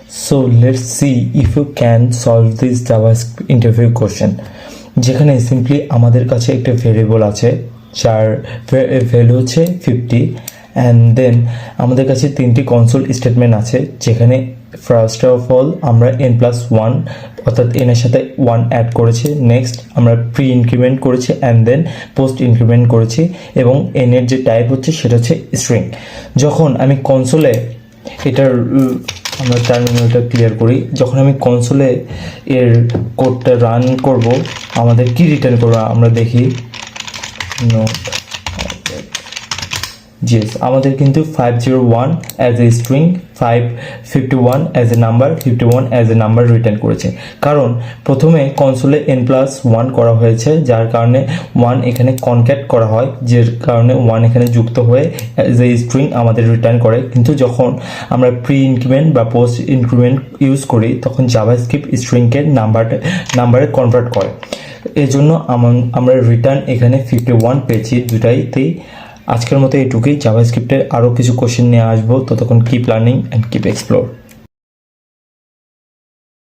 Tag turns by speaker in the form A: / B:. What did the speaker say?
A: So let's see if you can solve this JavaScript interview question. যেখানে simply আমাদের কাছে একটা ভেরিয়েবল আছে যার ভ্যালু হচ্ছে 50 অ্যান্ড দেন আমাদের কাছে তিনটি কনসোল স্টেটমেন্ট আছে যেখানে ফার্স্ট অফ অল আমরা n+1 অর্থাৎ n এর সাথে 1 অ্যাড করেছি, নেক্সট আমরা প্রি ইনক্রিমেন্ট করেছি অ্যান্ড দেন পোস্ট ইনক্রিমেন্ট করেছি এবং n এর যে টাইপ হচ্ছে সেটা হচ্ছে স্ট্রিং। যখন আমি কনসোলে এটার আমরা টার্মিনালটা ক্লিয়ার করি, যখন আমি কনসোলে এর কোডটা রান করব আমাদের কি রিটার্ন করবো আমরা দেখি। নোট জিএস আমাদের কিন্তু 501 as a string, 551 as a number, 51 as a number return করেছে, কারণ প্রথমে কনসোলে n+1 করা হয়েছে যার কারণে 1 এখানে কনক্যাট করা হয়, যে কারণে 1 এখানে যুক্ত হয়ে অ্যাজ এ স্ট্রিং আমাদের রিটার্ন করে। কিন্তু যখন আমরা প্রি ইনক্রিমেন্ট বা পোস্ট ইনক্রিমেন্ট ইউজ করি তখন জাভাস্ক্রিপ্ট স্ট্রিংকে নাম্বারে কনভার্ট করে। এজন্য আমরা রিটার্ন এখানে 51 পেয়েছি দুটাইতেই। আজকের মতো এইটুকুই। জাভাস্ক্রিপ্টের আরও কিছু কোশ্চেন নিয়ে আসবো, ততক্ষণ keep learning and keep explore.